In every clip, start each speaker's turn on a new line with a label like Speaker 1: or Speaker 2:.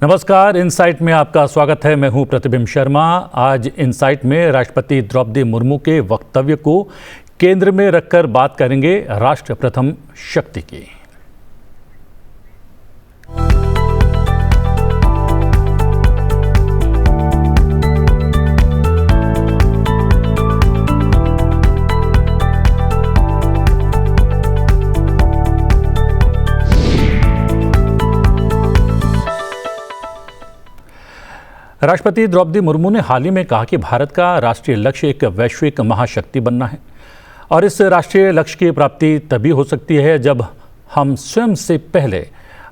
Speaker 1: नमस्कार, इनसाइट में आपका स्वागत है। मैं हूं प्रतिबिंब शर्मा। आज इनसाइट में राष्ट्रपति द्रौपदी मुर्मू के वक्तव्य को केंद्र में रखकर बात करेंगे राष्ट्र प्रथम शक्ति की। राष्ट्रपति द्रौपदी मुर्मू ने हाल ही में कहा कि भारत का राष्ट्रीय लक्ष्य एक वैश्विक महाशक्ति बनना है और इस राष्ट्रीय लक्ष्य की प्राप्ति तभी हो सकती है जब हम स्वयं से पहले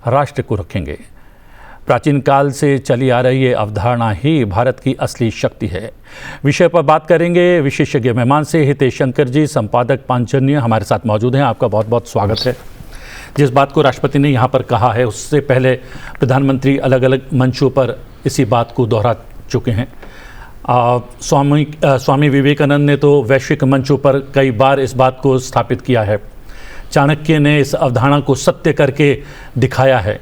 Speaker 1: राष्ट्र को रखेंगे। प्राचीन काल से चली आ रही ये अवधारणा ही भारत की असली शक्ति है। विषय पर बात करेंगे विशेषज्ञ मेहमान से। हितेश शंकर जी, संपादक पांचजन्य, हमारे साथ मौजूद हैं। आपका बहुत बहुत स्वागत है। जिस बात को राष्ट्रपति ने यहाँ पर कहा है उससे पहले प्रधानमंत्री अलग अलग मंचों पर इसी बात को दोहरा चुके हैं। स्वामी विवेकानंद ने तो वैश्विक मंचों पर कई बार इस बात को स्थापित किया है। चाणक्य ने इस अवधारणा को सत्य करके दिखाया है।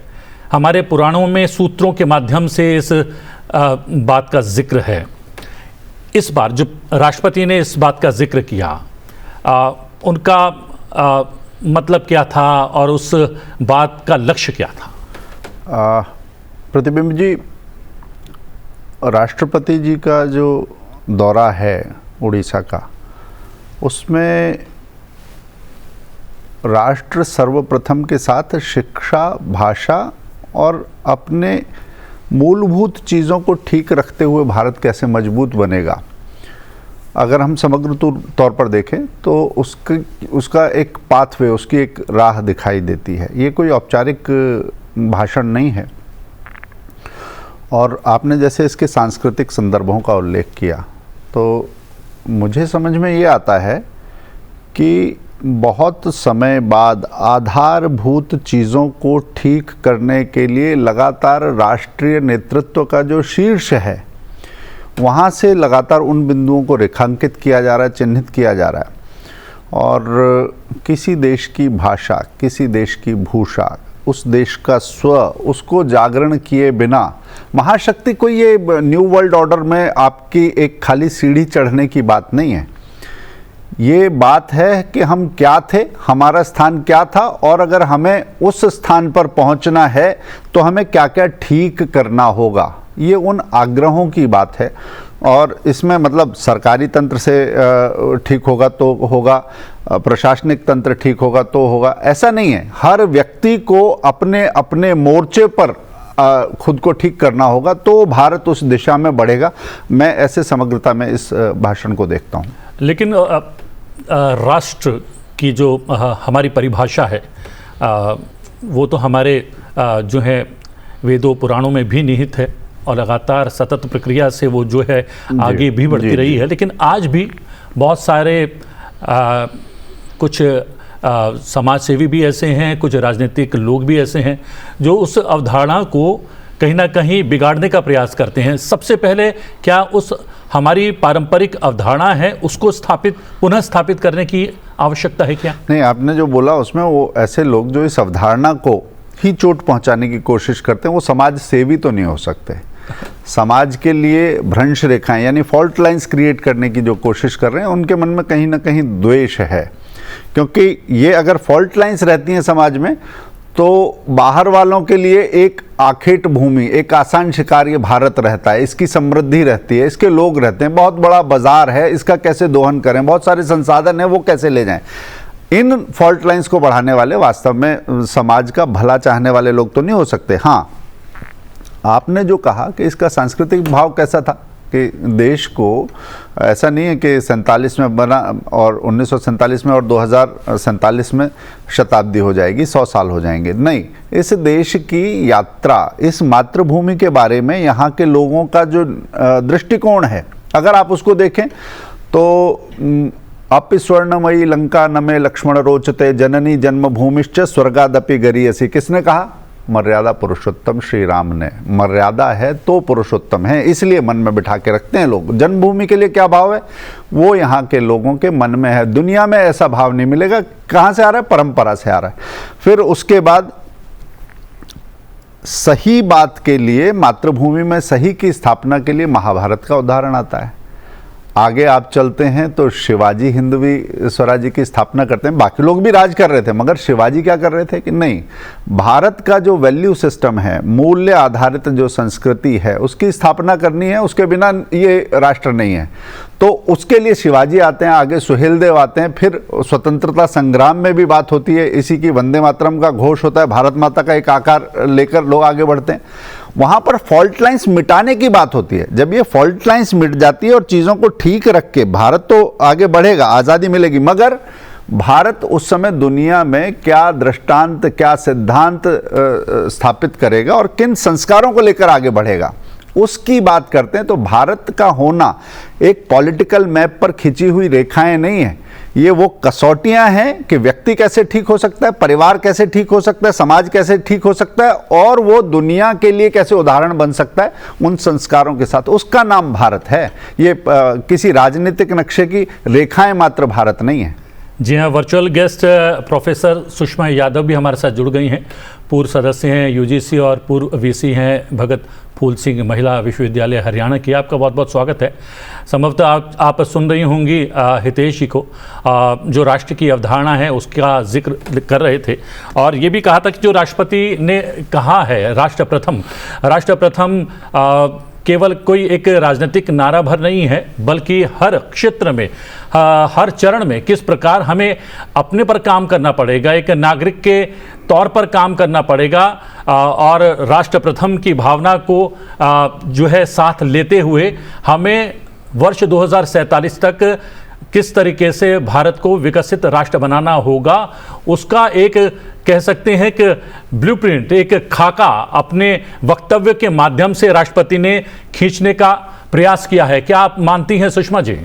Speaker 1: हमारे पुराणों में सूत्रों के माध्यम से इस बात का जिक्र है। इस बार जो राष्ट्रपति ने इस बात का जिक्र किया, उनका मतलब क्या था और उस बात का लक्ष्य क्या था?
Speaker 2: प्रतिबिंब जी, राष्ट्रपति जी का जो दौरा है उड़ीसा का, उसमें राष्ट्र सर्वप्रथम के साथ शिक्षा, भाषा और अपने मूलभूत चीज़ों को ठीक रखते हुए भारत कैसे मजबूत बनेगा, अगर हम समग्र तौर पर देखें तो उसका एक पाथवे, उसकी एक राह दिखाई देती है। ये कोई औपचारिक भाषण नहीं है। और आपने जैसे इसके सांस्कृतिक संदर्भों का उल्लेख किया, तो मुझे समझ में ये आता है कि बहुत समय बाद आधारभूत चीज़ों को ठीक करने के लिए लगातार राष्ट्रीय नेतृत्व का जो शीर्ष है, वहाँ से लगातार उन बिंदुओं को रेखांकित किया जा रहा है, चिन्हित किया जा रहा है। और किसी देश की भाषा, किसी देश की भूषा, उस देश का स्व, उसको जागरण किए बिना महाशक्ति कोई ये न्यू वर्ल्ड ऑर्डर में आपकी एक खाली सीढ़ी चढ़ने की बात नहीं है। ये बात है कि हम क्या थे, हमारा स्थान क्या था, और अगर हमें उस स्थान पर पहुंचना है तो हमें क्या क्या ठीक करना होगा। ये उन आग्रहों की बात है। और इसमें मतलब सरकारी तंत्र से ठीक होगा तो होगा, प्रशासनिक तंत्र ठीक होगा तो होगा, ऐसा नहीं है। हर व्यक्ति को अपने अपने मोर्चे पर खुद को ठीक करना होगा, तो भारत उस दिशा में बढ़ेगा। मैं ऐसे समग्रता में इस भाषण को देखता हूँ।
Speaker 1: लेकिन राष्ट्र की जो हमारी परिभाषा है, वो तो हमारे जो है वेदों पुराणों में भी निहित है और लगातार सतत प्रक्रिया से वो जो है आगे भी बढ़ती रही है। लेकिन आज भी बहुत सारे कुछ समाज सेवी भी ऐसे हैं, कुछ राजनीतिक लोग भी ऐसे हैं जो उस अवधारणा को कहीं ना कहीं बिगाड़ने का प्रयास करते हैं। सबसे पहले क्या उस हमारी पारंपरिक अवधारणा है उसको पुनः स्थापित करने की आवश्यकता है क्या?
Speaker 2: नहीं, आपने जो बोला उसमें वो ऐसे लोग जो इस अवधारणा को ही चोट पहुंचाने की कोशिश करते हैं, वो समाज सेवी तो नहीं हो सकते। समाज के लिए भ्रंश रेखाएं यानी फॉल्ट लाइंस क्रिएट करने की जो कोशिश कर रहे हैं, उनके मन में कहीं ना कहीं द्वेष है। क्योंकि ये अगर फॉल्ट लाइंस रहती हैं समाज में, तो बाहर वालों के लिए एक आखेट भूमि, एक आसान शिकार ये भारत रहता है। इसकी समृद्धि रहती है, इसके लोग रहते हैं, बहुत बड़ा बाजार है, इसका कैसे दोहन करें, बहुत सारे संसाधन हैं, वो कैसे ले जाएं। इन फॉल्ट लाइंस को बढ़ाने वाले वास्तव में समाज का भला चाहने वाले लोग तो नहीं हो सकते। हाँ, आपने जो कहा कि इसका सांस्कृतिक भाव कैसा था कि देश को ऐसा नहीं है कि 47 में बना और 1947 में और 2047 में शताब्दी हो जाएगी, 100 साल हो जाएंगे। नहीं, इस देश की यात्रा, इस मातृभूमि के बारे में यहाँ के लोगों का जो दृष्टिकोण है, अगर आप उसको देखें तो अपि स्वर्णमयी लंका नमे लक्ष्मण रोचते जननी जन्मभूमिश्च स्वर्गादपि गरीयसी। किसने कहा? मर्यादा पुरुषोत्तम श्री राम ने। मर्यादा है तो पुरुषोत्तम है, इसलिए मन में बिठा के रखते हैं लोग। जन्मभूमि के लिए क्या भाव है, वो यहाँ के लोगों के मन में है। दुनिया में ऐसा भाव नहीं मिलेगा। कहाँ से आ रहा है? परंपरा से आ रहा है। फिर उसके बाद सही बात के लिए, मातृभूमि में सही की स्थापना के लिए महाभारत का उदाहरण आता है। आगे आप चलते हैं तो शिवाजी हिंदवी स्वराज्य की स्थापना करते हैं। बाकी लोग भी राज कर रहे थे, मगर शिवाजी क्या कर रहे थे कि नहीं, भारत का जो वैल्यू सिस्टम है, मूल्य आधारित जो संस्कृति है, उसकी स्थापना करनी है, उसके बिना ये राष्ट्र नहीं है। तो उसके लिए शिवाजी आते हैं, आगे सुहेलदेव आते हैं, फिर स्वतंत्रता संग्राम में भी बात होती है, इसी की वंदे मातरम का घोष होता है, भारत माता का एक आकार लेकर लोग आगे बढ़ते हैं। वहां पर फॉल्ट लाइंस मिटाने की बात होती है। जब ये फॉल्ट लाइंस मिट जाती है और चीजों को ठीक रख के भारत तो आगे बढ़ेगा, आजादी मिलेगी, मगर भारत उस समय दुनिया में क्या दृष्टांत, क्या सिद्धांत स्थापित करेगा और किन संस्कारों को लेकर आगे बढ़ेगा, उसकी बात करते हैं। तो भारत का होना एक पॉलिटिकल मैप पर खिंची हुई रेखाएं नहीं है, ये वो कसौटियां हैं कि व्यक्ति कैसे ठीक हो सकता है, परिवार कैसे ठीक हो सकता है, समाज कैसे ठीक हो सकता है, और वो दुनिया के लिए कैसे उदाहरण बन सकता है उन संस्कारों के साथ। उसका नाम भारत है। ये किसी राजनीतिक नक्शे की रेखाएं मात्र भारत नहीं है।
Speaker 1: जी हाँ, virtual guest professor Sushma Yadav भी हमारे साथ जुड़ गई हैं। पूर्व सदस्य हैं यूजीसी और पूर्व वीसी हैं भगत फूल सिंह महिला विश्वविद्यालय हरियाणा की। आपका बहुत बहुत स्वागत है। संभवतः आप सुन रही होंगी हितेश जी को, जो राष्ट्र की अवधारणा है उसका जिक्र कर रहे थे, और ये भी कहा था कि जो राष्ट्रपति ने कहा है राष्ट्र प्रथम केवल कोई एक राजनीतिक नारा भर नहीं है, बल्कि हर क्षेत्र में, हर चरण में किस प्रकार हमें अपने पर काम करना पड़ेगा, एक नागरिक के तौर पर काम करना पड़ेगा, और राष्ट्र प्रथम की भावना को जो है साथ लेते हुए हमें वर्ष 2047 तक किस तरीके से भारत को विकसित राष्ट्र बनाना होगा, उसका एक कह सकते हैं कि ब्लूप्रिंट, एक खाका अपने वक्तव्य के माध्यम से राष्ट्रपति ने खींचने का प्रयास किया है। क्या आप मानती हैं सुषमा जी?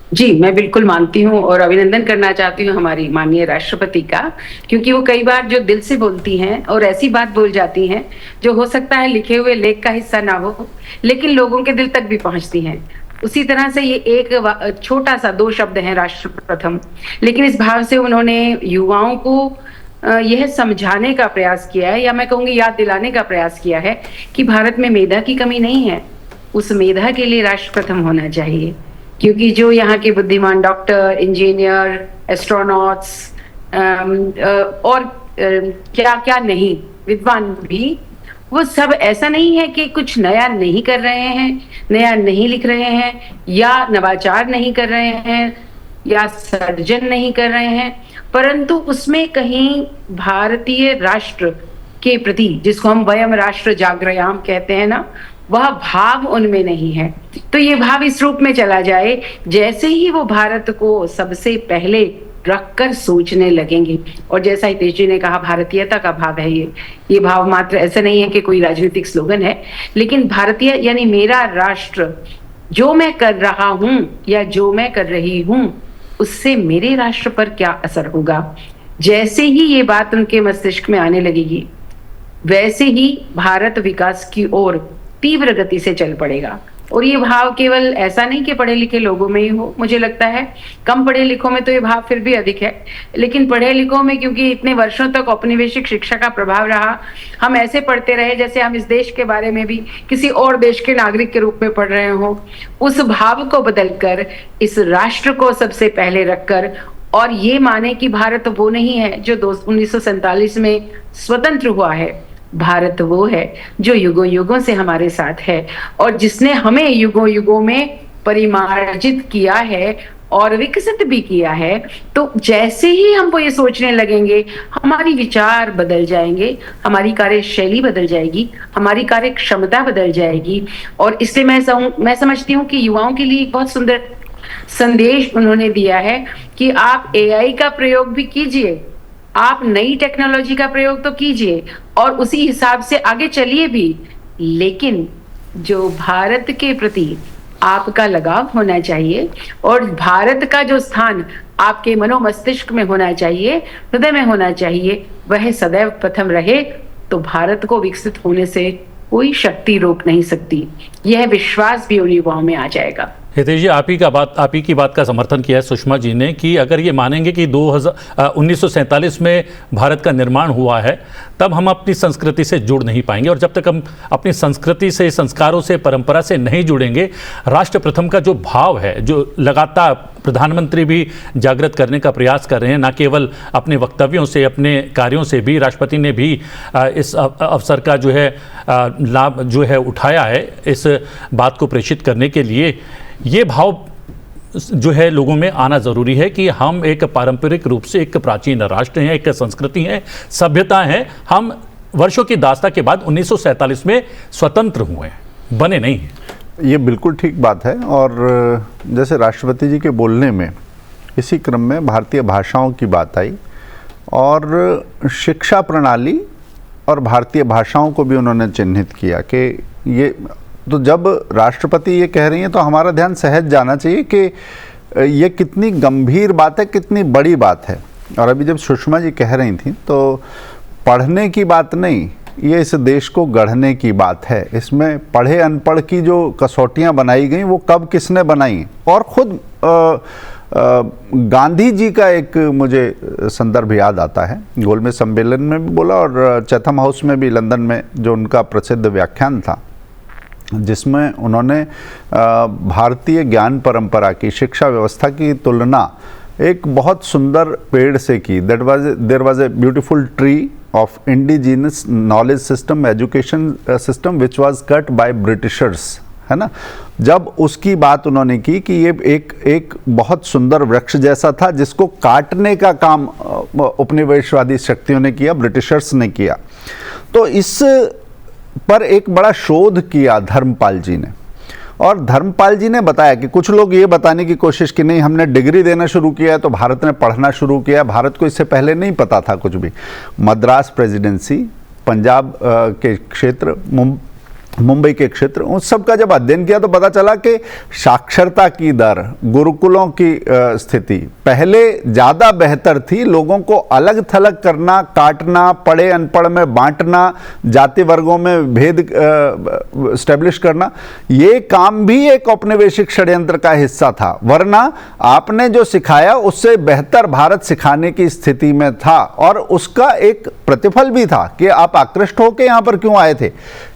Speaker 3: जी, मैं बिल्कुल मानती हूँ और अभिनंदन करना चाहती हूँ हमारी माननीय राष्ट्रपति का, क्योंकि वो कई बार जो दिल से बोलती हैं और ऐसी बात बोल जाती हैं जो हो सकता है लिखे हुए लेख का हिस्सा ना हो, लेकिन लोगों के दिल तक भी पहुंचती हैं। उसी तरह से ये एक छोटा सा 2 शब्द हैं राष्ट्र प्रथम, लेकिन इस भाव से उन्होंने युवाओं को यह समझाने का प्रयास किया है, या मैं कहूँगी याद दिलाने का प्रयास किया है कि भारत में मेधा की कमी नहीं है, उस मेधा के लिए राष्ट्र प्रथम होना चाहिए। क्योंकि जो यहाँ के बुद्धिमान डॉक्टर, इंजीनियर, एस्ट्रोनॉट्स और क्या क्या नहीं, विद्वान भी, वो सब ऐसा नहीं है कि कुछ नया नहीं कर रहे हैं, नया नहीं लिख रहे हैं, या नवाचार नहीं कर रहे हैं, या सर्जन नहीं कर रहे हैं, परंतु उसमें कहीं भारतीय राष्ट्र के प्रति, जिसको हम वयम राष्ट्र जागृयाम कहते हैं ना, वह भाव उनमें नहीं है। तो ये भाव इस रूप में चला जाए जैसे ही वो भारत को सबसे पहले रखकर सोचने लगेंगे। और जैसा हितेश जी ने कहा, भारतीयता का भाव है ये भाव मात्र ऐसा नहीं है कि कोई राजनीतिक स्लोगन है, लेकिन भारतीय यानी मेरा राष्ट्र, जो मैं कर रहा हूं या जो मैं कर रही हूं उससे मेरे राष्ट्र पर क्या असर होगा। जैसे ही ये बात उनके मस्तिष्क में आने लगेगी, वैसे ही भारत विकास की ओर तीव्र गति से चल पड़ेगा। और ये भाव केवल ऐसा नहीं कि पढ़े लिखे लोगों में ही हो, मुझे लगता है कम पढ़े लिखों में तो ये भाव फिर भी अधिक है, लेकिन पढ़े लिखों में, क्योंकि इतने वर्षों तक औपनिवेशिक शिक्षा का प्रभाव रहा, हम ऐसे पढ़ते रहे जैसे हम इस देश के बारे में भी किसी और देश के नागरिक के रूप में पढ़ रहे हो। उस भाव को बदलकर इस राष्ट्र को सबसे पहले रखकर, और ये माने कि भारत वो नहीं है जो 1947 में स्वतंत्र हुआ है, भारत वो है जो युगों युगों से हमारे साथ है और जिसने हमें युगों युगों में परिमार्जित किया है और विकसित भी किया है। तो जैसे ही हम वो ये सोचने लगेंगे, हमारी विचार बदल जाएंगे, हमारी कार्यशैली बदल जाएगी, हमारी कार्य क्षमता बदल जाएगी। और इसलिए मैं समझती हूँ कि युवाओं के लिए एक बहुत सुंदर संदेश उन्होंने दिया है कि आप एआई का प्रयोग भी कीजिए, आप नई टेक्नोलॉजी का प्रयोग तो कीजिए और उसी हिसाब से आगे चलिए भी, लेकिन जो भारत के प्रति आपका लगाव होना चाहिए और भारत का जो स्थान आपके मनोमस्तिष्क में होना चाहिए, हृदय में होना चाहिए, वह सदैव प्रथम रहे, तो भारत को विकसित होने से कोई शक्ति रोक नहीं सकती। यह विश्वास भी उन युवाओं में आ जाएगा।
Speaker 1: हितेश जी, आप ही की बात का समर्थन किया है सुषमा जी ने कि अगर ये मानेंगे कि 1947 में भारत का निर्माण हुआ है, तब हम अपनी संस्कृति से जुड़ नहीं पाएंगे, और जब तक हम अपनी संस्कृति से, संस्कारों से, परंपरा से नहीं जुड़ेंगे, राष्ट्र प्रथम का जो भाव है, जो लगातार प्रधानमंत्री भी जागृत करने का प्रयास कर रहे हैं, न केवल अपने वक्तव्यों से, अपने कार्यों से भी, राष्ट्रपति ने भी इस अवसर का जो है लाभ जो है उठाया है इस बात को प्रेषित करने के लिए। ये भाव जो है लोगों में आना ज़रूरी है कि हम एक पारंपरिक रूप से एक प्राचीन राष्ट्र हैं, एक संस्कृति है, सभ्यता है। हम वर्षों की दास्ता के बाद 1947 में स्वतंत्र हुए हैं, बने नहीं हैं।
Speaker 2: ये बिल्कुल ठीक बात है। और जैसे राष्ट्रपति जी के बोलने में इसी क्रम में भारतीय भाषाओं की बात आई, और शिक्षा प्रणाली और भारतीय भाषाओं को भी उन्होंने चिन्हित किया कि ये, तो जब राष्ट्रपति ये कह रही हैं तो हमारा ध्यान सहज जाना चाहिए कि ये कितनी गंभीर बात है, कितनी बड़ी बात है। और अभी जब सुषमा जी कह रही थी तो पढ़ने की बात नहीं, ये इस देश को गढ़ने की बात है। इसमें पढ़े अनपढ़ की जो कसौटियां बनाई गई वो कब किसने बनाई, और खुद गांधी जी का एक मुझे संदर्भ याद आता है, गोलमेज सम्मेलन में भी बोला और चैथम हाउस में भी लंदन में जो उनका प्रसिद्ध व्याख्यान था, जिसमें उन्होंने भारतीय ज्ञान परंपरा की, शिक्षा व्यवस्था की तुलना एक बहुत सुंदर पेड़ से की। There was a beautiful tree of indigenous knowledge system, education system which was cut by Britishers, है ना। जब उसकी बात उन्होंने की कि ये एक बहुत सुंदर वृक्ष जैसा था जिसको काटने का काम उपनिवेशवादी शक्तियों ने किया, ब्रिटिशर्स ने किया। तो इस पर एक बड़ा शोध किया धर्मपाल जी ने, और धर्मपाल जी ने बताया कि कुछ लोग ये बताने की कोशिश की नहीं, हमने डिग्री देना शुरू किया है तो भारत ने पढ़ना शुरू किया। भारत को इससे पहले नहीं पता था कुछ भी। मद्रास प्रेसिडेंसी, पंजाब के क्षेत्र, मुंबई के क्षेत्र, उस सब का जब अध्ययन किया तो पता चला कि साक्षरता की दर, गुरुकुलों की स्थिति पहले ज़्यादा बेहतर थी। लोगों को अलग थलग करना, काटना, पढ़े अनपढ़ में बांटना, जाति वर्गों में भेद स्टैब्लिश करना, ये काम भी एक औपनिवेशिक षड्यंत्र का हिस्सा था। वरना आपने जो सिखाया उससे बेहतर भारत सिखाने की स्थिति में था, और उसका एक प्रतिफल भी था कि आप आकृष्ट होकर यहाँ पर क्यों आए थे,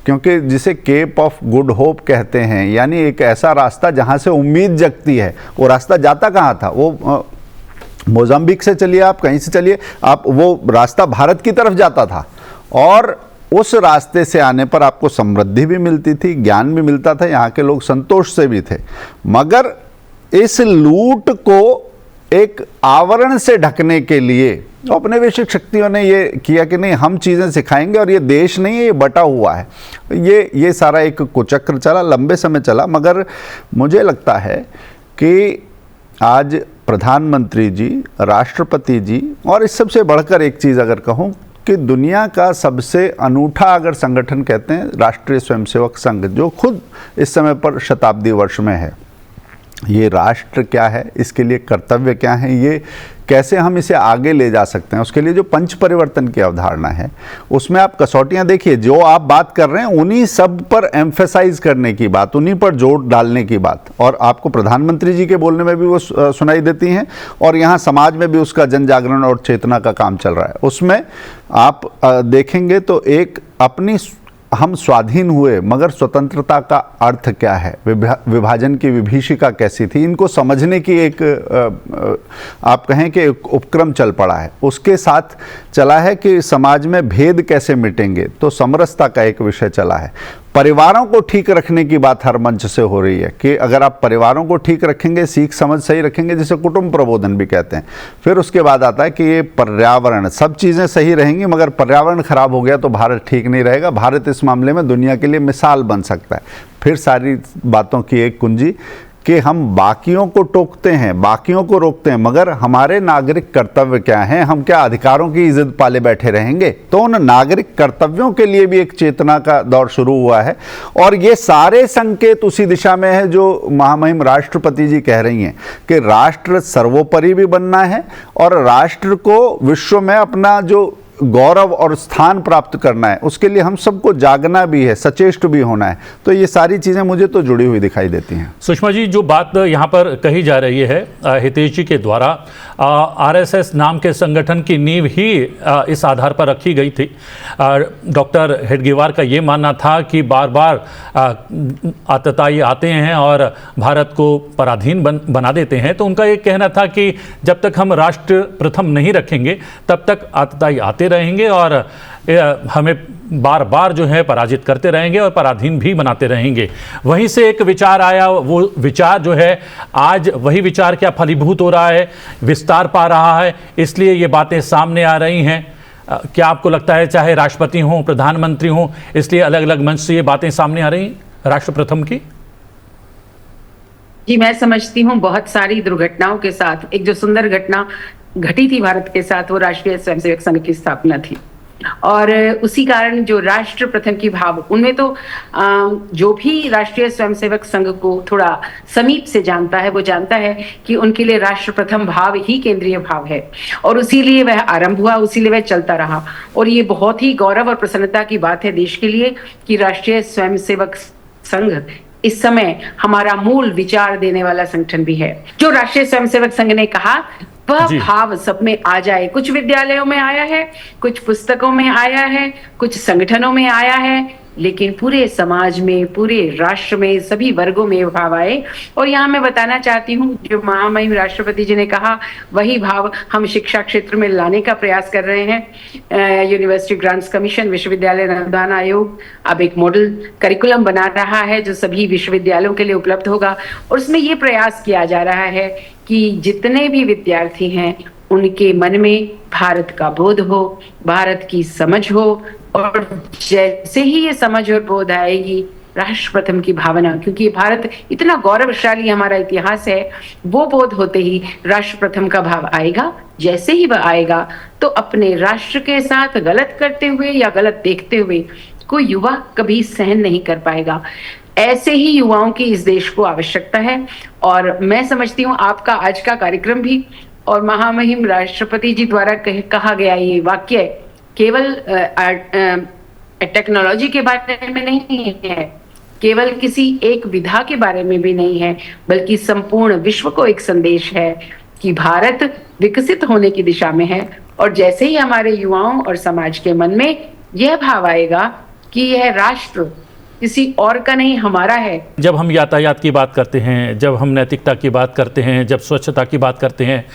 Speaker 2: क्योंकि जिसे केप ऑफ गुड होप कहते हैं, यानी एक ऐसा रास्ता जहां से उम्मीद जगती है। वो रास्ता जाता कहाँ था? वो मोजाम्बिक से चलिए, आप कहीं से चलिए, आप वो रास्ता भारत की तरफ जाता था, और उस रास्ते से आने पर आपको समृद्धि भी मिलती थी, ज्ञान भी मिलता था, यहाँ के लोग संतोष से भी थे। मगर इस लूट को एक आवरण से ढकने के लिए औपनिवेशिक शक्तियों ने ये किया कि नहीं, हम चीज़ें सिखाएंगे, और ये देश नहीं है, ये बटा हुआ है। ये सारा एक कुचक्र चला, लंबे समय चला। मगर मुझे लगता है कि आज प्रधानमंत्री जी, राष्ट्रपति जी, और इस सबसे बढ़कर एक चीज़ अगर कहूँ कि दुनिया का सबसे अनूठा अगर संगठन कहते हैं राष्ट्रीय स्वयंसेवक संघ, जो खुद इस समय पर शताब्दी वर्ष में है, ये राष्ट्र क्या है, इसके लिए कर्तव्य क्या है, ये कैसे हम इसे आगे ले जा सकते हैं, उसके लिए जो पंच परिवर्तन की अवधारणा है, उसमें आप कसौटियां देखिए। जो आप बात कर रहे हैं उन्हीं सब पर एम्फेसाइज करने की बात, उन्हीं पर जोर डालने की बात, और आपको प्रधानमंत्री जी के बोलने में भी वो सुनाई देती हैं, और यहाँ समाज में भी उसका जन जागरण और चेतना का काम चल रहा है। उसमें आप देखेंगे तो एक अपनी, हम स्वाधीन हुए, मगर स्वतंत्रता का अर्थ क्या है, विभाजन की विभीषिका कैसी थी, इनको समझने की एक आप कहें कि उपक्रम चल पड़ा है। उसके साथ चला है कि समाज में भेद कैसे मिटेंगे, तो समरसता का एक विषय चला है। परिवारों को ठीक रखने की बात हर मंच से हो रही है कि अगर आप परिवारों को ठीक रखेंगे, सीख समझ सही रखेंगे, जिसे कुटुंब प्रबोधन भी कहते हैं। फिर उसके बाद आता है कि ये पर्यावरण, सब चीज़ें सही रहेंगी, मगर पर्यावरण खराब हो गया तो भारत ठीक नहीं रहेगा। भारत इस मामले में दुनिया के लिए मिसाल बन सकता है। फिर सारी बातों की एक कुंजी कि हम बाकियों को टोकते हैं, बाकियों को रोकते हैं, मगर हमारे नागरिक कर्तव्य क्या हैं? हम क्या अधिकारों की इज्जत पाले बैठे रहेंगे? तो उन नागरिक कर्तव्यों के लिए भी एक चेतना का दौर शुरू हुआ है, और ये सारे संकेत उसी दिशा में है जो महामहिम राष्ट्रपति जी कह रही हैं कि राष्ट्र सर्वोपरि भी बनना है, और राष्ट्र को विश्व में अपना जो गौरव और स्थान प्राप्त करना है, उसके लिए हम सबको जागना भी है, सचेष्ट भी होना है। तो ये सारी चीज़ें मुझे तो जुड़ी हुई दिखाई देती हैं।
Speaker 1: सुषमा जी, जो बात यहाँ पर कही जा रही है हितेश जी के द्वारा, आरएसएस नाम के संगठन की नींव ही इस आधार पर रखी गई थी। डॉक्टर हेडगेवार का ये मानना था कि बार बार आतताई आते हैं और भारत को पराधीन बना देते हैं। तो उनका ये कहना था कि जब तक हम राष्ट्र प्रथम नहीं रखेंगे तब तक आतताई आते रहेंगे और हमें बार बार जो है पराजित करते रहेंगे और पराधीन भी बनाते रहेंगे। वहीं से एक विचार आया, वो विचार जो है आज वही विचार क्या फलीभूत हो रहा है, विस्तार पा रहा है, इसलिए ये बातें सामने आ रही हैं। क्या आपको लगता है चाहे राष्ट्रपति हों, प्रधानमंत्री हों, इसलिए अलग अलग मंच से ये बातें सामने आ रही हैं राष्ट्र प्रथम की?
Speaker 3: जी, मैं समझती हूँ बहुत सारी दुर्घटनाओं के साथ एक जो सुंदर घटना घटी थी भारत के साथ, वो राष्ट्रीय स्वयंसेवक संघ की स्थापना थी। और उसी कारण जो राष्ट्र प्रथम की भाव, उनमें तो जो भी राष्ट्रीय स्वयंसेवक संघ को थोड़ा समीप से जानता है, वो जानता है कि उनके लिए राष्ट्र प्रथम भाव ही केंद्रीय भाव है और उसीलिए वह आरंभ हुआ, उसीलिए वह चलता रहा। और ये बहुत ही गौरव और प्रसन्नता की बात है देश के लिए कि राष्ट्रीय स्वयंसेवक संघ इस समय हमारा मूल विचार देने वाला संगठन भी है। जो राष्ट्रीय स्वयंसेवक संघ ने कहा वह भाव सब में आ जाए। कुछ विद्यालयों में आया है, कुछ पुस्तकों में आया है, कुछ संगठनों में आया है, लेकिन पूरे समाज में, पूरे राष्ट्र में, सभी वर्गों में भाव आए। और यहाँ मैं बताना चाहती हूँ, जो महामहिम राष्ट्रपति जी ने कहा वही भाव हम शिक्षा क्षेत्र में लाने का प्रयास कर रहे हैं। यूनिवर्सिटी ग्रांट्स कमीशन, विश्वविद्यालय अनुदान आयोग अब एक मॉडल करिकुलम बना रहा है जो सभी विश्वविद्यालयों के लिए उपलब्ध होगा। और उसमें ये प्रयास किया जा रहा है कि जितने भी विद्यार्थी हैं उनके मन में भारत का बोध हो, भारत की समझ हो, और जैसे ही ये समझ और बोध आएगी, राष्ट्र प्रथम की भावना, क्योंकि भारत इतना गौरवशाली हमारा इतिहास है, वो बोध होते ही राष्ट्र प्रथम का भाव आएगा। जैसे ही वह आएगा तो अपने राष्ट्र के साथ गलत करते हुए या गलत देखते हुए कोई युवा कभी सहन नहीं कर पाएगा। ऐसे ही युवाओं की इस देश को आवश्यकता है। और मैं समझती हूँ आपका आज का कार्यक्रम भी और महामहिम राष्ट्रपति जी द्वारा कहा गया ये वाक्य केवल टेक्नोलॉजी के बारे में नहीं है, केवल किसी एक विधा के बारे में भी नहीं है, बल्कि संपूर्ण विश्व को एक संदेश है कि भारत विकसित होने की दिशा में है। और जैसे ही हमारे युवाओं और समाज के मन में यह भाव आएगा कि यह राष्ट्र किसी और का नहीं, हमारा है।
Speaker 1: जब हम यातायात की बात करते हैं, जब हम नैतिकता की बात करते हैं, जब स्वच्छता की बात करते हैं,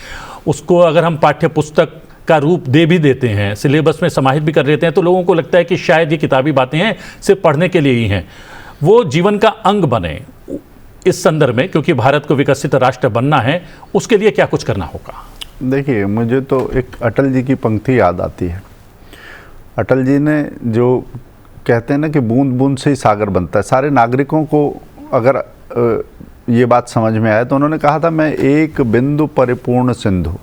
Speaker 1: उसको अगर हम पाठ्य पुस्तक का रूप दे भी देते हैं, सिलेबस में समाहित भी कर देते हैं, तो लोगों को लगता है कि शायद ये किताबी बातें हैं, सिर्फ पढ़ने के लिए ही हैं। वो जीवन का अंग बने इस संदर्भ में, क्योंकि भारत को विकसित राष्ट्र बनना है, उसके लिए क्या कुछ करना होगा?
Speaker 2: देखिए, मुझे तो एक अटल जी की पंक्ति याद आती है। अटल जी ने जो कहते हैं ना कि बूंद बूंद से ही सागर बनता है। सारे नागरिकों को अगर ये बात समझ में आए तो उन्होंने कहा था, मैं एक बिंदु परिपूर्ण सिंधु।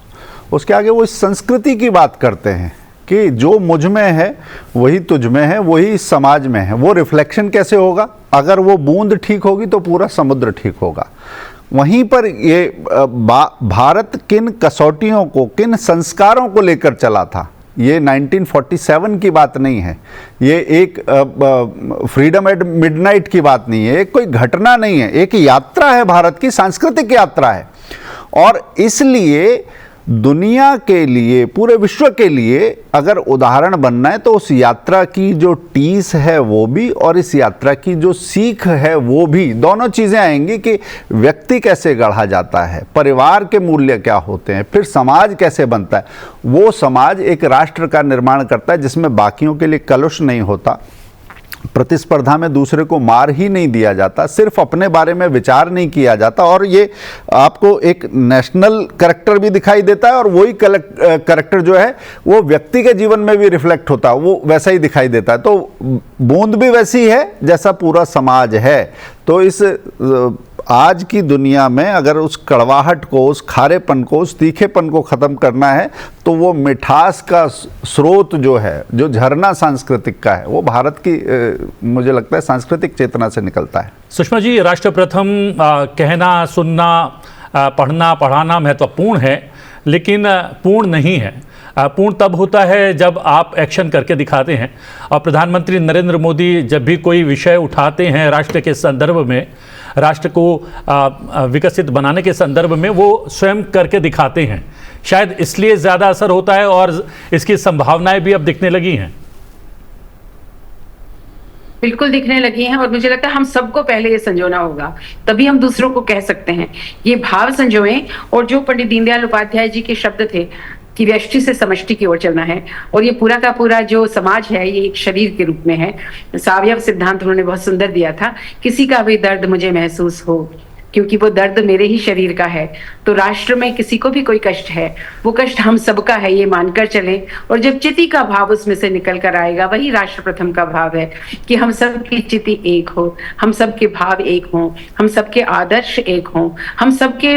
Speaker 2: उसके आगे वो इस संस्कृति की बात करते हैं कि जो मुझ में है वही तुझ में है, वही इस समाज में है। वो रिफ्लेक्शन कैसे होगा? अगर वो बूंद ठीक होगी तो पूरा समुद्र ठीक होगा। वहीं पर ये भारत किन कसौटियों को, किन संस्कारों को लेकर चला था, ये 1947 की बात नहीं है, ये एक फ्रीडम एट मिडनाइट की बात नहीं है, एक कोई घटना नहीं है, एक यात्रा है, भारत की सांस्कृतिक यात्रा है। और इसलिए दुनिया के लिए, पूरे विश्व के लिए अगर उदाहरण बनना है तो उस यात्रा की जो टीस है वो भी, और इस यात्रा की जो सीख है वो भी, दोनों चीज़ें आएंगी कि व्यक्ति कैसे गढ़ा जाता है, परिवार के मूल्य क्या होते हैं, फिर समाज कैसे बनता है। वो समाज एक राष्ट्र का निर्माण करता है जिसमें बाकियों के लिए कलुष नहीं होता, प्रतिस्पर्धा में दूसरे को मार ही नहीं दिया जाता, सिर्फ अपने बारे में विचार नहीं किया जाता। और ये आपको एक नेशनल कैरेक्टर भी दिखाई देता है और वही कैरेक्टर जो है वो व्यक्ति के जीवन में भी रिफ्लेक्ट होता है, वो वैसा ही दिखाई देता है। तो बूंद भी वैसी है जैसा पूरा समाज है। तो इस आज की दुनिया में अगर उस कड़वाहट को, उस खारेपन को, उस तीखेपन को ख़त्म करना है तो वो मिठास का स्रोत जो है, जो झरना सांस्कृतिक का है, वो भारत की मुझे लगता है सांस्कृतिक चेतना से निकलता है।
Speaker 1: सुषमा जी, राष्ट्र प्रथम कहना, सुनना, पढ़ना, पढ़ाना महत्वपूर्ण है, लेकिन पूर्ण नहीं है। पूर्ण तब होता है जब आप एक्शन करके दिखाते हैं। और प्रधानमंत्री नरेंद्र मोदी जब भी कोई विषय उठाते हैं राष्ट्र के संदर्भ में, राष्ट्र को विकसित बनाने के संदर्भ में, वो स्वयं करके दिखाते हैं। शायद इसलिए ज़्यादा असर होता है और इसकी संभावनाएं भी अब दिखने लगी हैं।
Speaker 3: बिल्कुल दिखने लगी हैं, और मुझे लगता है हम सबको पहले ये संजोना होगा, तभी हम दूसरों को कह सकते हैं ये भाव संजोएं। और जो पंडित दीनदयाल उपाध्याय जी के शब्द थे कि व्यष्टि से समष्टि की ओर चलना है, और ये पूरा का पूरा जो समाज है ये एक शरीर के रूप में है। सावयव सिद्धांत उन्होंने बहुत सुंदर दिया था, किसी का भी दर्द मुझे महसूस हो क्योंकि वो दर्द मेरे ही शरीर का है। तो राष्ट्र में किसी को भी कोई कष्ट है, वो कष्ट हम सबका है, ये मानकर चलें। और जब चिति का भाव उसमें से निकल कर आएगा, वही राष्ट्र प्रथम का भाव है कि हम सब की चिति एक हो, हम सबके भाव एक हों, हम सबके आदर्श एक हों, हम सबके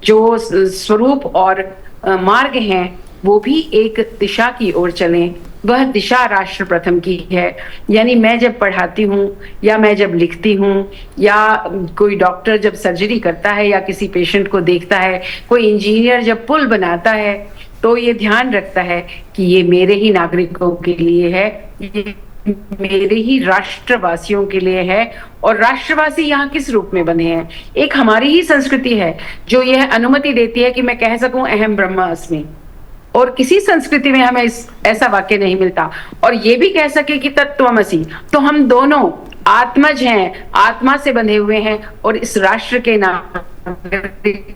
Speaker 3: जो स्वरूप और मार्ग हैं वो भी एक दिशा की ओर चलें। वह दिशा राष्ट्र प्रथम की है। यानी मैं जब पढ़ाती हूँ या मैं जब लिखती हूँ या कोई डॉक्टर जब सर्जरी करता है या किसी पेशेंट को देखता है, कोई इंजीनियर जब पुल बनाता है, तो ये ध्यान रखता है कि ये मेरे ही नागरिकों के लिए है, ये मेरे ही राष्ट्रवासियों के लिए है। और राष्ट्रवासी यहाँ किस रूप में बने हैं? एक हमारी ही संस्कृति है जो यह अनुमति देती है कि मैं कह सकूं अहम ब्रह्मास्मि, और किसी संस्कृति में हमें ऐसा वाक्य नहीं मिलता। और ये भी कह सके कि तत्त्वमसि। तो हम दोनों आत्मज हैं, आत्मा से बंधे हुए हैं, और इस राष्ट्र के नागरिक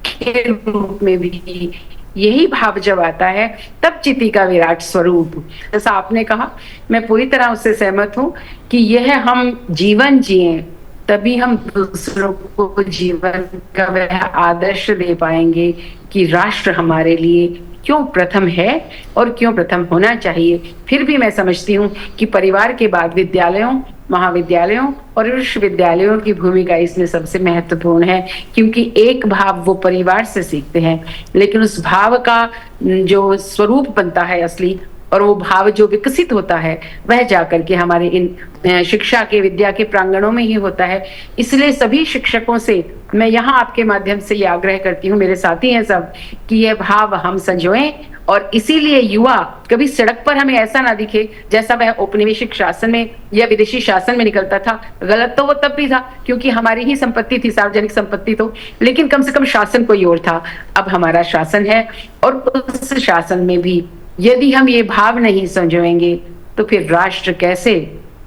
Speaker 3: के रूप में भी यही भाव जब आता है, तब चिति का विराट स्वरूप, जैसा आपने कहा, मैं पूरी तरह उससे सहमत हूं कि यह हम जीवन जिए तभी हम दूसरों को जीवन का वह आदर्श दे पाएंगे कि राष्ट्र हमारे लिए क्यों प्रथम है और क्यों प्रथम होना चाहिए। फिर भी मैं समझती हूँ कि परिवार के बाद विद्यालयों, महाविद्यालयों और विश्वविद्यालयों की भूमिका इसमें सबसे महत्वपूर्ण है, क्योंकि एक भाव वो परिवार से सीखते हैं, लेकिन उस भाव का जो स्वरूप बनता है असली, और वो भाव जो विकसित होता है, वह जाकर के हमारे इन शिक्षा के, विद्या के प्रांगणों में ही होता है। इसलिए सभी शिक्षकों से मैं यहाँ आपके माध्यम से ये आग्रह करती हूँ, मेरे साथी हैं सब, कि यह भाव हम संजोएं। और इसीलिए युवा कभी सड़क पर हमें ऐसा ना दिखे जैसा वह औपनिवेशिक शासन में या विदेशी शासन में निकलता था। गलत तो वो तब भी था क्योंकि हमारी ही संपत्ति थी, सार्वजनिक संपत्ति, तो लेकिन कम से कम शासन कोई और था। अब हमारा शासन है, और उस शासन में भी यदि हम ये भाव नहीं समझेंगे तो फिर राष्ट्र कैसे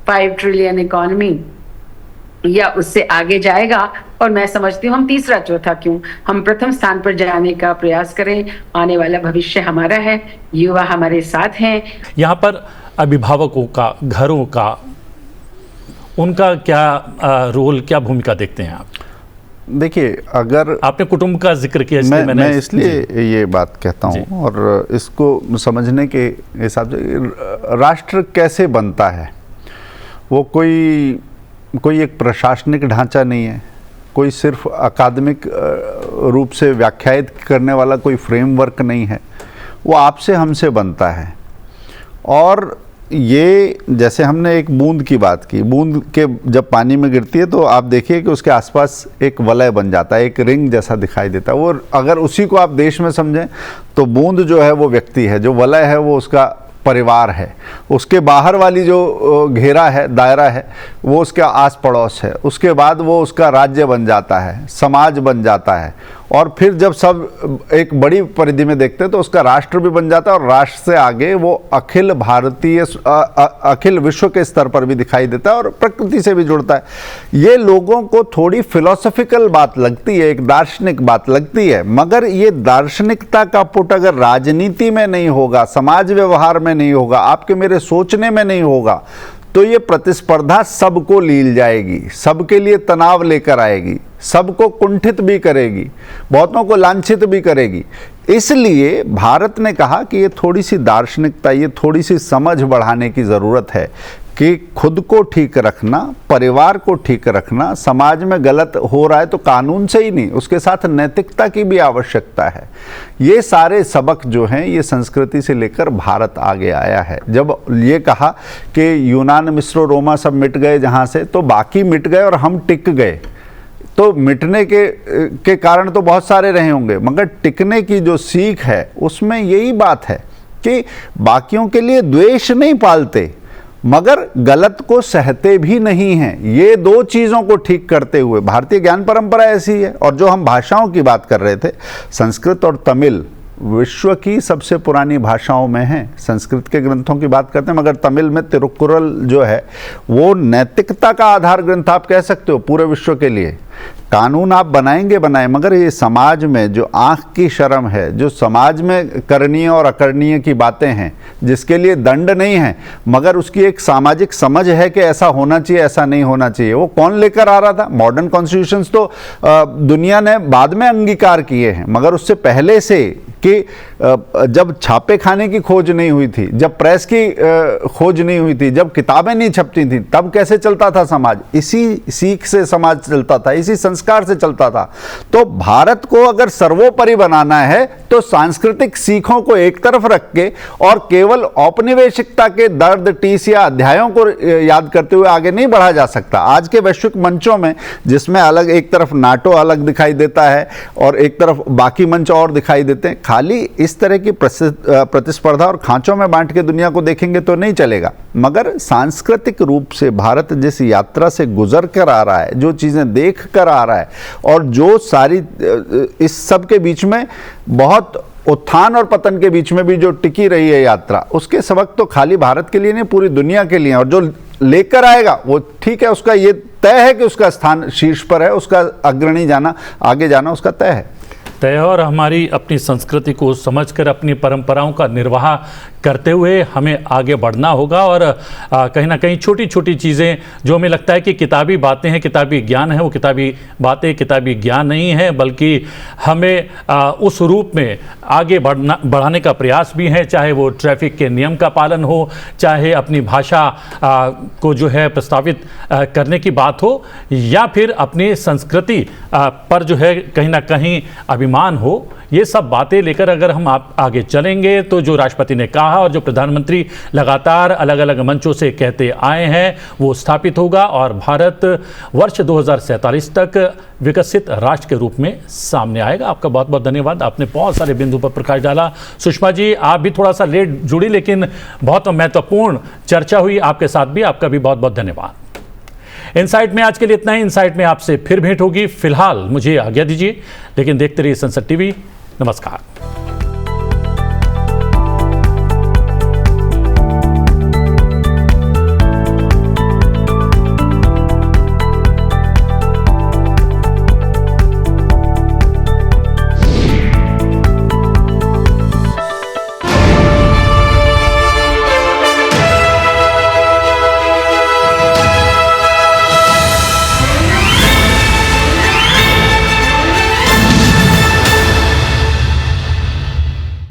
Speaker 3: 5 ट्रिलियन इकोनॉमी या उससे आगे जाएगा। और मैं समझती हूँ हम तीसरा चौथा क्यों, हम प्रथम स्थान पर जाने का प्रयास करें। आने वाला भविष्य हमारा है, युवा हमारे साथ हैं।
Speaker 1: यहाँ पर अभिभावकों का, घरों का, उनका क्या रोल, क्या भूमिका देखते हैं आप?
Speaker 2: देखिए, अगर
Speaker 1: आपने कुटुंब का जिक्र किया, इसलिए
Speaker 2: मैं इसलिए ये बात कहता हूँ, और इसको समझने के हिसाब से राष्ट्र कैसे बनता है, वो कोई एक प्रशासनिक ढांचा नहीं है, कोई सिर्फ अकादमिक रूप से व्याख्यायित करने वाला कोई फ्रेमवर्क नहीं है, वो आपसे हमसे बनता है। और ये जैसे हमने एक बूंद की बात की, बूंद के जब पानी में गिरती है तो आप देखिए कि उसके आसपास एक वलय बन जाता है, एक रिंग जैसा दिखाई देता है। वो अगर उसी को आप देश में समझें तो बूंद जो है वो व्यक्ति है, जो वलय है वो उसका परिवार है, उसके बाहर वाली जो घेरा है, दायरा है, वो उसका आस पड़ोस है, उसके बाद वो उसका राज्य बन जाता है, समाज बन जाता है, और फिर जब सब एक बड़ी परिधि में देखते हैं तो उसका राष्ट्र भी बन जाता है, और राष्ट्र से आगे वो अखिल भारतीय, अखिल विश्व के स्तर पर भी दिखाई देता है और प्रकृति से भी जुड़ता है। ये लोगों को थोड़ी फिलोसॉफिकल बात लगती है, एक दार्शनिक बात लगती है, मगर ये दार्शनिकता का पुट अगर राजनीति में नहीं होगा, समाज व्यवहार में नहीं होगा, आपके मेरे सोचने में नहीं होगा, तो ये प्रतिस्पर्धा सबको लील जाएगी, सबके लिए तनाव लेकर आएगी, सबको कुंठित भी करेगी, बहुतों को लांछित भी करेगी। इसलिए भारत ने कहा कि ये थोड़ी सी दार्शनिकता, ये थोड़ी सी समझ बढ़ाने की ज़रूरत है कि खुद को ठीक रखना, परिवार को ठीक रखना, समाज में गलत हो रहा है तो कानून से ही नहीं, उसके साथ नैतिकता की भी आवश्यकता है। ये सारे सबक जो हैं ये संस्कृति से लेकर भारत आगे आया है। जब ये कहा कि यूनान, मिस्र, रोमा सब मिट गए जहाँ से, तो बाकी मिट गए और हम टिक गए। तो मिटने के कारण तो बहुत सारे रहे होंगे, मगर टिकने की जो सीख है उसमें यही बात है कि बाकियों के लिए द्वेष नहीं पालते मगर गलत को सहते भी नहीं हैं। ये दो चीज़ों को ठीक करते हुए भारतीय ज्ञान परंपरा ऐसी है। और जो हम भाषाओं की बात कर रहे थे, संस्कृत और तमिल विश्व की सबसे पुरानी भाषाओं में है। संस्कृत के ग्रंथों की बात करते हैं मगर तमिल में तिरुक्कुरल जो है वो नैतिकता का आधार ग्रंथ आप कह सकते हो पूरे विश्व के लिए। कानून आप बनाएं मगर ये समाज में जो आंख की शर्म है, जो समाज में करणीय और अकरणीय की बातें हैं, जिसके लिए दंड नहीं है मगर उसकी एक सामाजिक समझ है कि ऐसा होना चाहिए, ऐसा नहीं होना चाहिए, वो कौन लेकर आ रहा था? मॉडर्न कॉन्स्टिट्यूशंस तो दुनिया ने बाद में अंगीकार किए हैं, मगर उससे पहले से कि जब छापे खाने की खोज नहीं हुई थी, जब प्रेस की खोज नहीं हुई थी, जब किताबें नहीं छपती थी, तब कैसे चलता था समाज? इसी सीख से समाज चलता था, इसी संस्कार से चलता था। तो भारत को अगर सर्वोपरि बनाना है तो सांस्कृतिक सीखों को एक तरफ रख के और केवल औपनिवेशिकता के दर्द टीस या अध्यायों को याद करते हुए आगे नहीं बढ़ा जा सकता। आज के वैश्विक मंचों में, जिसमें अलग एक तरफ नाटो अलग दिखाई देता है और एक तरफ बाकी मंच और दिखाई देते हैं, खाली इस तरह की प्रतिस्पर्धा और खांचों में बांट के दुनिया को देखेंगे तो नहीं चलेगा। मगर सांस्कृतिक रूप से भारत जिस यात्रा से गुजर कर आ रहा है, जो चीज़ें देख कर आ रहा है और जो सारी इस सब के बीच में बहुत उत्थान और पतन के बीच में भी जो टिकी रही है यात्रा, उसके सबक तो खाली भारत के लिए नहीं पूरी दुनिया के लिए। और जो लेकर आएगा वो ठीक है, उसका ये तय है कि उसका स्थान शीर्ष पर है, उसका अग्रणी जाना, आगे जाना उसका तय है।
Speaker 1: और हमारी अपनी संस्कृति को समझकर अपनी परंपराओं का निर्वाह करते हुए हमें आगे बढ़ना होगा। और कहीं ना कहीं छोटी छोटी चीज़ें जो हमें लगता है कि किताबी बातें हैं, किताबी ज्ञान है, वो किताबी बातें किताबी ज्ञान नहीं है, बल्कि हमें उस रूप में आगे बढ़ाने का प्रयास भी है, चाहे वो ट्रैफिक के नियम का पालन हो, चाहे अपनी भाषा को जो है प्रस्तावित करने की बात हो, या फिर अपनी संस्कृति पर जो है कहीं ना कहीं अभिमान हो। ये सब बातें लेकर अगर हम आगे चलेंगे तो जो राष्ट्रपति ने कहा और जो प्रधानमंत्री लगातार अलग अलग मंचों से कहते आए हैं वो स्थापित होगा और भारत वर्ष 2047 तक विकसित राष्ट्र के रूप में सामने आएगा। आपका बहुत बहुत धन्यवाद, आपने बहुत सारे बिंदु पर प्रकाश डाला। सुषमा जी, आप भी थोड़ा सा लेट जुड़ी लेकिन बहुत महत्वपूर्ण चर्चा हुई आपके साथ भी, आपका भी बहुत बहुत धन्यवाद। इनसाइट में आज के लिए इतना ही। इनसाइट में आपसे फिर भेंट होगी। फिलहाल मुझे आज्ञा दीजिए, लेकिन देखते रहिए संसद टीवी। नमस्कार।